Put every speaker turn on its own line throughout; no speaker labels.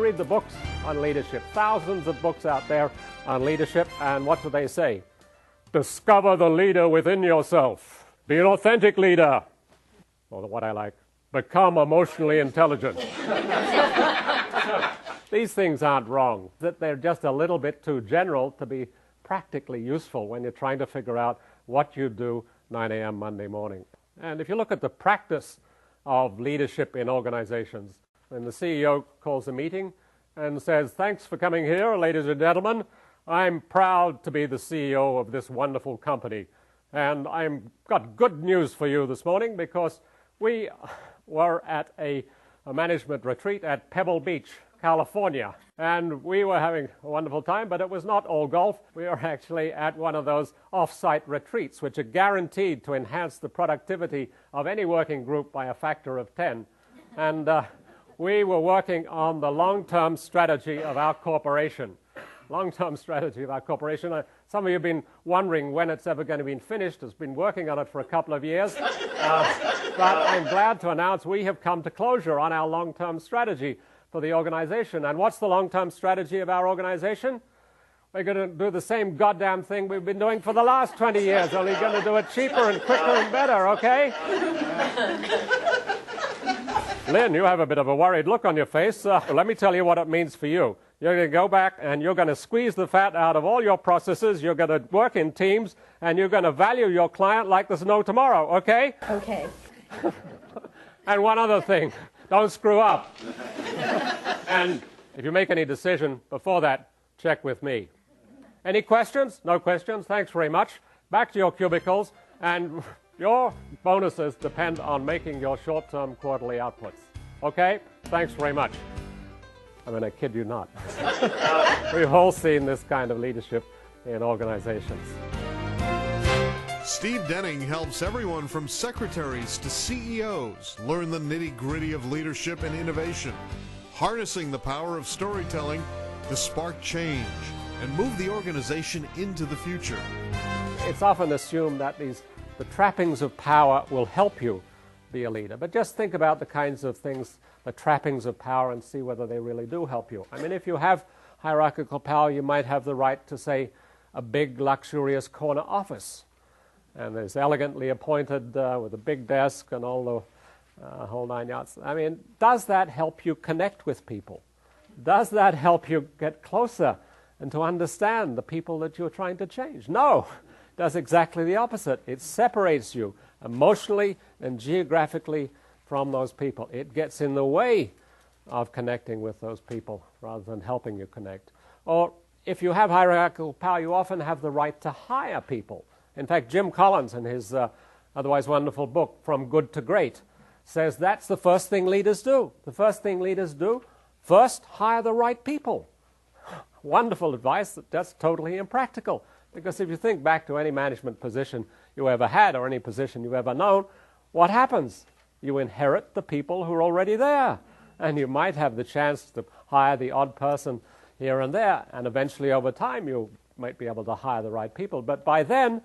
read the books on leadership, thousands of books out there on leadership, and what do they say? Discover the leader within yourself. Be an authentic leader. Or what I like, become emotionally intelligent. These things aren't wrong, that they're just a little bit too general to be practically useful when you're trying to figure out what you do 9 a.m. Monday morning. And if you look at the practice of leadership in organizations, when the CEO calls a meeting and says, thanks for coming here, ladies and gentlemen. I'm proud to be the CEO of this wonderful company. And I've got good news for you this morning because we were at a management retreat at Pebble Beach, California. And we were having a wonderful time, but it was not all golf. We were actually at one of those off-site retreats, which are guaranteed to enhance the productivity of any working group by a factor of 10. And we were working on the long-term strategy of our corporation. Long-term strategy of our corporation. Some of you have been wondering when it's ever going to be finished. It's been working on it for a couple of years. But I'm glad to announce we have come to closure on our long-term strategy for the organization. And what's the long-term strategy of our organization? We're going to do the same goddamn thing we've been doing for the last 20 years, only going to do it cheaper and quicker and better, okay? Lynn, you have a bit of a worried look on your face. Let me tell you what it means for you. You're going to go back and you're going to squeeze the fat out of all your processes. You're going to work in teams and you're going to value your client like there's no tomorrow, okay?
Okay.
And one other thing, don't screw up. And if you make any decision before that, check with me. Any questions? No questions. Thanks very much. Back to your cubicles. And your bonuses depend on making your short-term quarterly outputs. Okay? Thanks very much. I mean, I kid you not. We've all seen this kind of leadership in organizations.
Steve Denning helps everyone from secretaries to CEOs learn the nitty-gritty of leadership and innovation, harnessing the power of storytelling to spark change and move the organization into the future.
It's often assumed that the trappings of power will help you be a leader. But just think about the kinds of things, the trappings of power, and see whether they really do help you. I mean, if you have hierarchical power, you might have the right to, say, a big, luxurious corner office. And it's elegantly appointed with a big desk and all the whole nine yards. I mean, does that help you connect with people? Does that help you get closer and to understand the people that you're trying to change? No. It does exactly the opposite. It separates you emotionally and geographically from those people. It gets in the way of connecting with those people rather than helping you connect. Or if you have hierarchical power, you often have the right to hire people. In fact, Jim Collins, in his otherwise wonderful book, From Good to Great, says that's the first thing leaders do. The first thing leaders do, first hire the right people. Wonderful advice that's totally impractical. Because if you think back to any management position you ever had or any position you've ever known, what happens? You inherit the people who are already there. And you might have the chance to hire the odd person here and there. And eventually over time you might be able to hire the right people. But by then,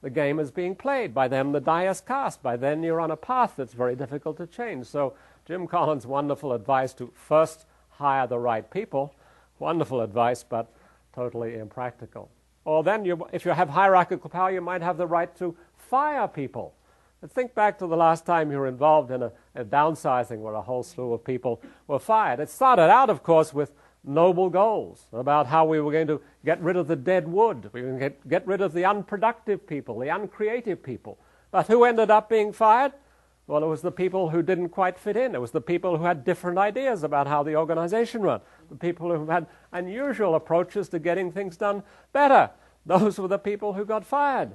the game is being played. By then, the die is cast. By then, you're on a path that's very difficult to change. So Jim Collins' wonderful advice to first hire the right people. Wonderful advice, but totally impractical. Or then, if you have hierarchical power, you might have the right to fire people. But think back to the last time you were involved in a downsizing where a whole slew of people were fired. It started out, of course, with noble goals about how we were going to get rid of the dead wood. We were going to get rid of the unproductive people, the uncreative people. But who ended up being fired? Well, it was the people who didn't quite fit in. It was the people who had different ideas about how the organization ran. The people who had unusual approaches to getting things done better. Those were the people who got fired.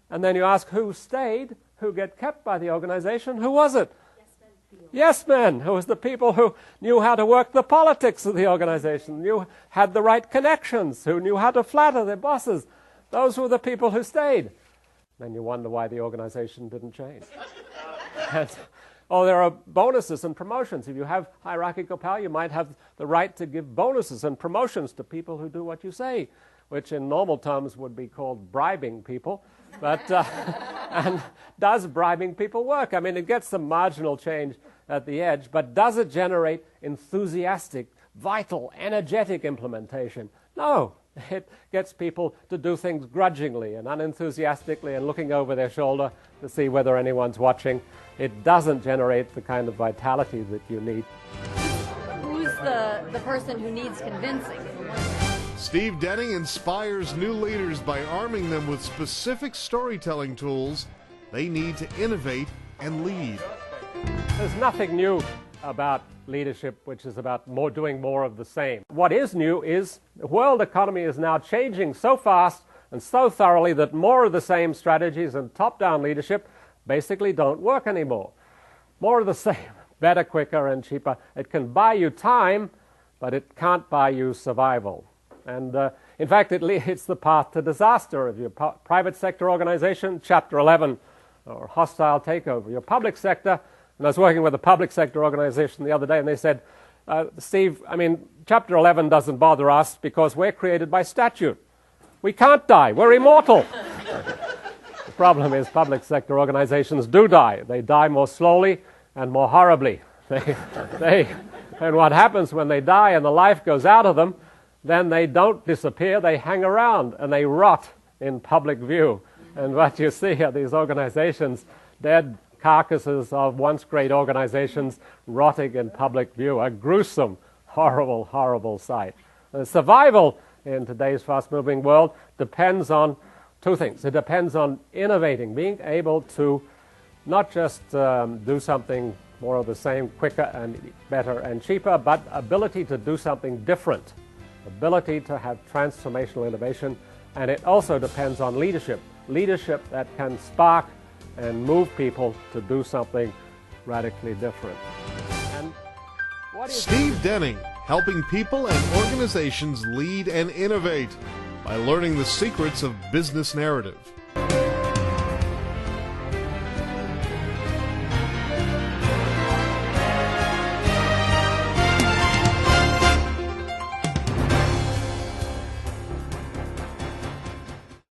And then you ask who stayed, who get kept by the organization. Who was it? Yes men, who was the people who knew how to work the politics of the organization, had the right connections, who knew how to flatter their bosses. Those were the people who stayed. Then you wonder why the organization didn't change. There are bonuses and promotions. If you have hierarchical power, you might have the right to give bonuses and promotions to people who do what you say, which in normal terms would be called bribing people. But and does bribing people work? I mean, it gets some marginal change at the edge, but does it generate enthusiastic vital, energetic implementation. No, it gets people to do things grudgingly and unenthusiastically and looking over their shoulder to see whether anyone's watching. It doesn't generate the kind of vitality that you need.
Who's the person who needs convincing?
Steve Denning inspires new leaders by arming them with specific storytelling tools they need to innovate and lead.
There's nothing new about leadership which is about doing more of the same. What is new is the world economy is now changing so fast and so thoroughly that more of the same strategies and top-down leadership basically don't work anymore. More of the same, better, quicker, and cheaper. It can buy you time, but it can't buy you survival. And in fact, it's the path to disaster of your private sector organization, Chapter 11, or hostile takeover. Your public sector, and I was working with a public sector organization the other day, and they said, Steve, I mean, Chapter 11 doesn't bother us because we're created by statute. We can't die. We're immortal. The problem is public sector organizations do die. They die more slowly and more horribly. And what happens when they die and the life goes out of them, then they don't disappear, they hang around and they rot in public view. And what you see are these organizations, dead carcasses of once great organizations rotting in public view. A gruesome, horrible, horrible sight. Survival in today's fast-moving world depends on two things. It depends on innovating, being able to not just do something more of the same, quicker and better and cheaper, but ability to do something different. Ability to have transformational innovation, and it also depends on leadership that can spark and move people to do something radically different. And
Steve Denning, helping people and organizations lead and innovate by learning the secrets of business narrative.